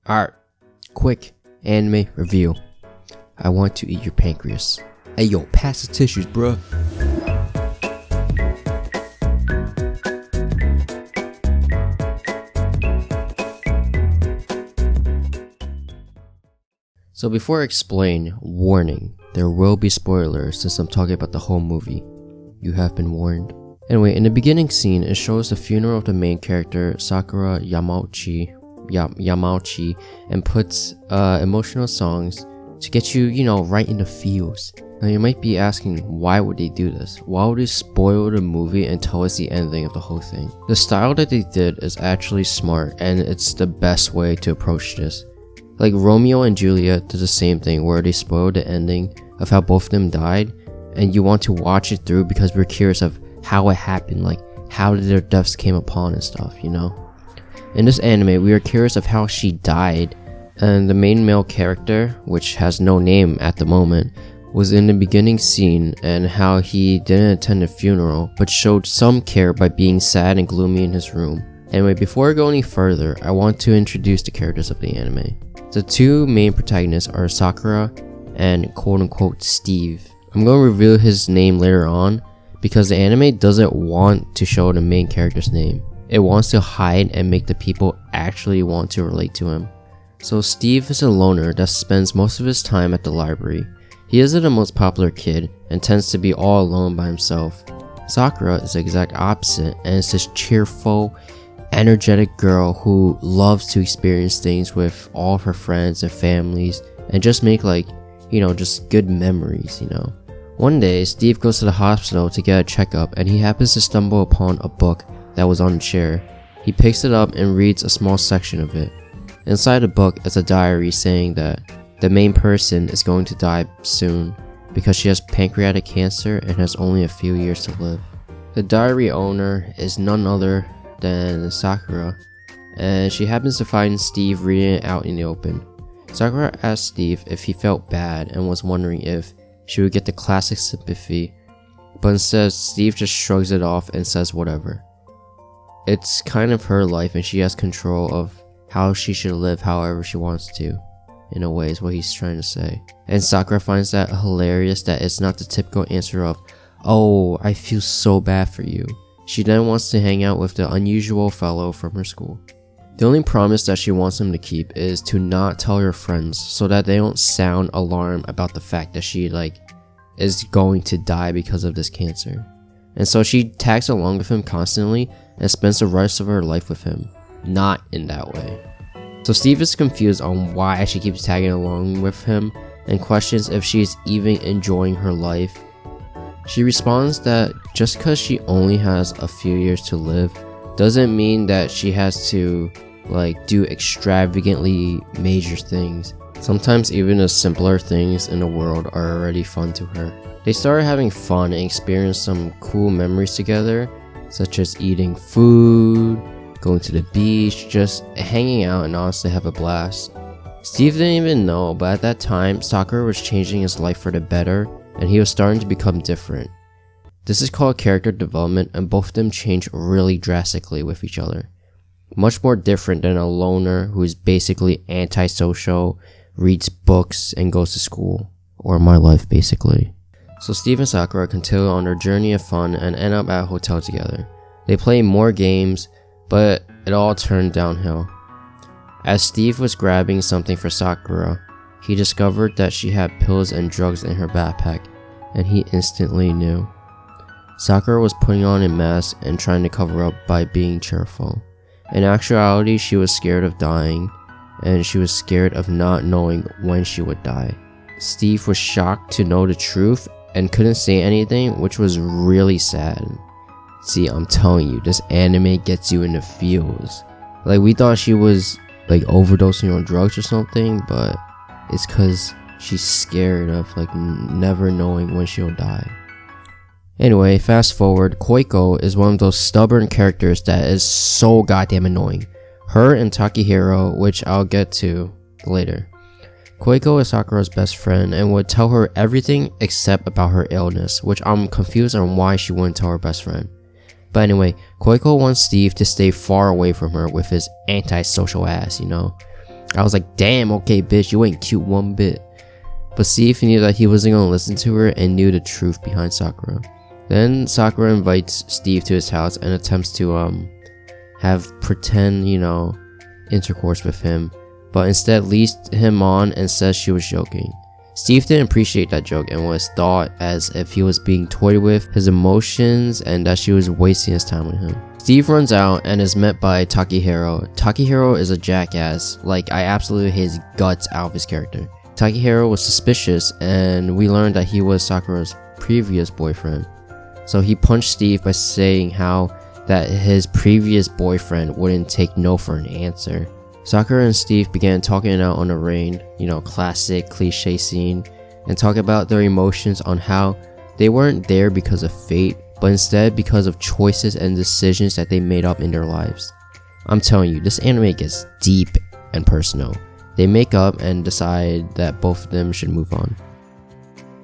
Alright, quick anime review. I want to eat your pancreas. Hey yo, pass the tissues, bruh. So before I explain, warning, there will be spoilers since I'm talking about the whole movie. You have been warned. Anyway, in the beginning scene, it shows the funeral of the main character, Sakura Yamauchi, and puts emotional songs to get you, right in the feels. Now you might be asking, why would they do this? Why would they spoil the movie and tell us the ending of the whole thing? The style that they did is actually smart, and it's the best way to approach this. Like Romeo and Juliet did the same thing where they spoiled the ending of how both of them died, and you want to watch it through because we're curious of how it happened, like how did their deaths came upon and stuff. In this anime, we are curious of how she died, and the main male character, which has no name at the moment, was in the beginning scene and how he didn't attend the funeral but showed some care by being sad and gloomy in his room. Anyway, before I go any further, I want to introduce the characters of the anime. The two main protagonists are Sakura and quote-unquote Steve. I'm going to reveal his name later on because the anime doesn't want to show the main character's name. It wants to hide and make the people actually want to relate to him. So Steve is a loner that spends most of his time at the library. He isn't the most popular kid and tends to be all alone by himself. Sakura is the exact opposite and is this cheerful, energetic girl who loves to experience things with all of her friends and families and just make just good memories. One day, Steve goes to the hospital to get a checkup and he happens to stumble upon a book that was on a chair. He picks it up and reads a small section of it. Inside the book is a diary saying that the main person is going to die soon because she has pancreatic cancer and has only a few years to live. The diary owner is none other than Sakura, and she happens to find Steve reading it out in the open. Sakura asked Steve if he felt bad and was wondering if she would get the classic sympathy, but instead Steve just shrugs it off and says whatever. It's kind of her life and she has control of how she should live however she wants to, in a way is what he's trying to say. And Sakura finds that hilarious that it's not the typical answer of, "Oh, I feel so bad for you." She then wants to hang out with the unusual fellow from her school. The only promise that she wants him to keep is to not tell her friends so that they don't sound alarmed about the fact that she is going to die because of this cancer. And so she tags along with him constantly and spends the rest of her life with him. Not in that way. So Steve is confused on why she keeps tagging along with him and questions if she's even enjoying her life. She responds that just because she only has a few years to live doesn't mean that she has to do extravagantly major things. Sometimes even the simpler things in the world are already fun to her. They started having fun and experienced some cool memories together, such as eating food, going to the beach, just hanging out and honestly have a blast. Steve didn't even know, but at that time, Sakura was changing his life for the better and he was starting to become different. This is called character development and both of them change really drastically with each other. Much more different than a loner who is basically antisocial, reads books and goes to school. Or my life basically. So Steve and Sakura continue on their journey of fun and end up at a hotel together. They play more games, but it all turned downhill. As Steve was grabbing something for Sakura, he discovered that she had pills and drugs in her backpack, and he instantly knew. Sakura was putting on a mask and trying to cover up by being cheerful. In actuality, she was scared of dying, and she was scared of not knowing when she would die. Steve was shocked to know the truth and couldn't say anything, which was really sad. See, I'm telling you, this anime gets you in the feels. We thought she was overdosing on drugs or something, but it's cause she's scared of never knowing when she'll die. Anyway, fast forward, Koiko is one of those stubborn characters that is so goddamn annoying. Her and Takahiro, which I'll get to later. Koiko is Sakura's best friend and would tell her everything except about her illness, which I'm confused on why she wouldn't tell her best friend. But anyway, Koiko wants Steve to stay far away from her with his antisocial ass, I was like, damn, okay, bitch, you ain't cute one bit. But Steve knew that he wasn't gonna listen to her and knew the truth behind Sakura. Then Sakura invites Steve to his house and attempts to have pretend, intercourse with him, but instead leads him on and says she was joking. Steve didn't appreciate that joke and was thought as if he was being toyed with his emotions and that she was wasting his time with him. Steve runs out and is met by Takehiro. Takehiro is a jackass. Like, I absolutely hate his guts out of his character. Takehiro was suspicious, and we learned that he was Sakura's previous boyfriend. So he punched Steve by saying how that his previous boyfriend wouldn't take no for an answer. Sakura and Steve began talking it out on the rain, classic cliche scene, and talk about their emotions on how they weren't there because of fate, but instead because of choices and decisions that they made up in their lives. I'm telling you, this anime gets deep and personal. They make up and decide that both of them should move on.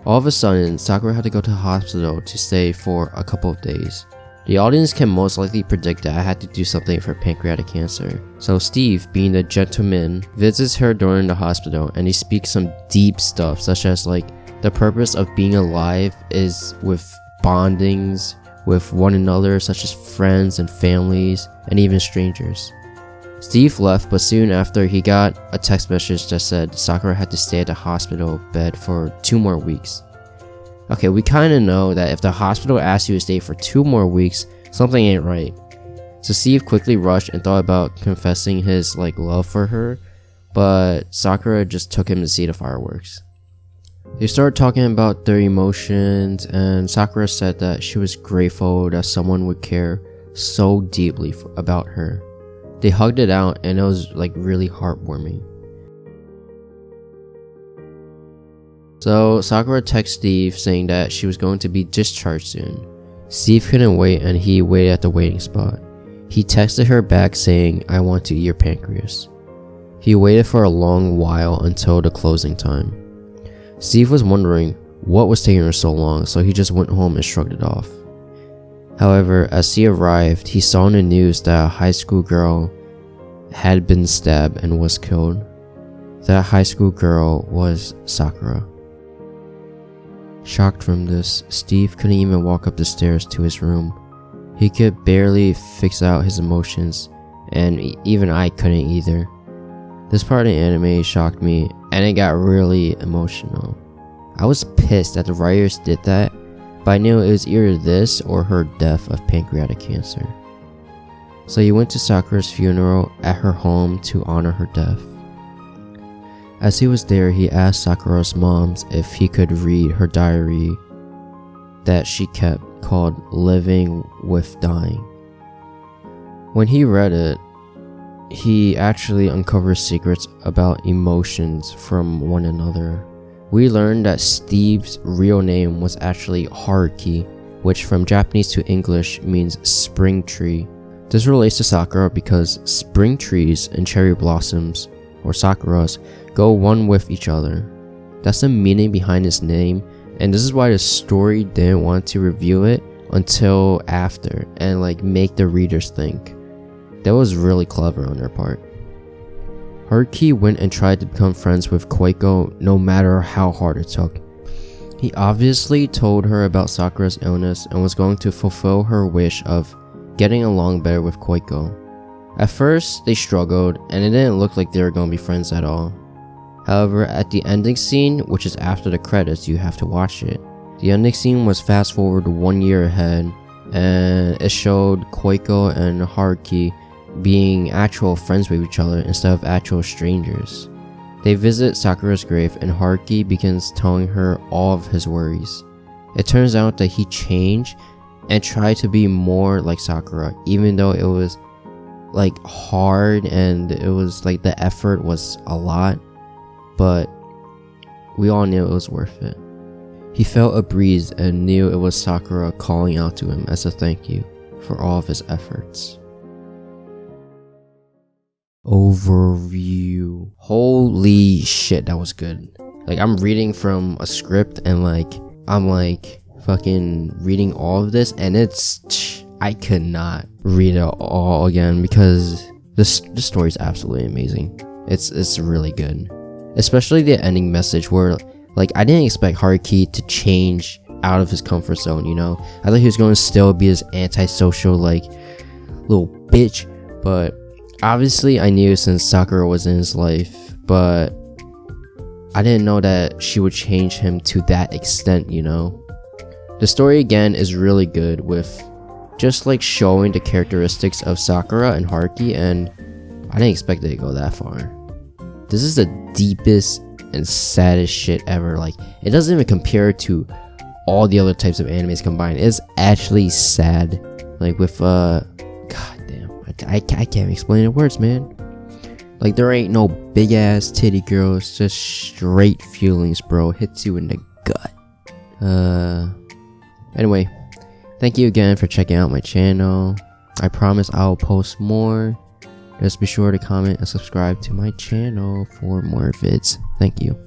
All of a sudden, Sakura had to go to the hospital to stay for a couple of days. The audience can most likely predict that I had to do something for pancreatic cancer. So Steve, being the gentleman, visits her during the hospital and he speaks some deep stuff such as like the purpose of being alive is with bondings with one another, such as friends and families and even strangers. Steve left, but soon after he got a text message that said Sakura had to stay at the hospital bed for 2 more weeks. Okay, we kinda know that if the hospital asks you to stay for 2 more weeks, something ain't right. So Steve quickly rushed and thought about confessing his love for her, but Sakura just took him to see the fireworks. They started talking about their emotions, and Sakura said that she was grateful that someone would care so deeply about her. They hugged it out and it was really heartwarming. So Sakura texted Steve saying that she was going to be discharged soon. Steve couldn't wait and he waited at the waiting spot. He texted her back saying, "I want to eat your pancreas." He waited for a long while until the closing time. Steve was wondering what was taking her so long, so he just went home and shrugged it off. However, as he arrived, he saw in the news that a high school girl had been stabbed and was killed. That high school girl was Sakura. Shocked from this, Steve couldn't even walk up the stairs to his room. He could barely fix out his emotions, and even I couldn't either. This part of the anime shocked me, and it got really emotional. I was pissed that the writers did that, but I knew it was either this or her death of pancreatic cancer. So he went to Sakura's funeral at her home to honor her death. As he was there, he asked Sakura's mom if he could read her diary that she kept called Living with Dying. When he read it, he actually uncovered secrets about emotions from one another. We learned that Steve's real name was actually Haruki, which from Japanese to English means spring tree. This relates to Sakura because spring trees and cherry blossoms, or sakuras, go one with each other. That's the meaning behind his name, and this is why the story didn't want to reveal it until after and make the readers think. That was really clever on their part. Haruki went and tried to become friends with Koiko no matter how hard it took. He obviously told her about Sakura's illness and was going to fulfill her wish of getting along better with Koiko. At first, they struggled and it didn't look like they were going to be friends at all. However, at the ending scene, which is after the credits, you have to watch it. The ending scene was fast forward 1 year ahead, and it showed Koiko and Haruki being actual friends with each other instead of actual strangers. They visit Sakura's grave and Haruki begins telling her all of his worries. It turns out that he changed and tried to be more like Sakura, even though it was hard and it was the effort was a lot, but we all knew it was worth it. He felt a breeze and knew it was Sakura calling out to him as a thank you for all of his efforts. Overview. Holy shit, that was good. I'm reading from a script and I'm fucking reading all of this and I could not read it all again because this story is absolutely amazing. It's really good, especially the ending message where like I didn't expect Haruki to change out of his comfort zone, you know. I thought he was going to still be this antisocial like little bitch, but obviously I knew since Sakura was in his life, but I didn't know that she would change him to that extent, you know. The story again is really good with just like showing the characteristics of Sakura and Haruki, and I didn't expect it to go that far. This is the deepest and saddest shit ever. Like, it doesn't even compare to all the other types of animes combined. It's actually sad. Like with god damn, I can't explain it in words, man. Like, there ain't no big ass titty girls, just straight feelings, bro. Hits you in the gut. Anyway, thank you again for checking out my channel. I promise I'll post more. Just be sure to comment and subscribe to my channel for more vids. Thank you.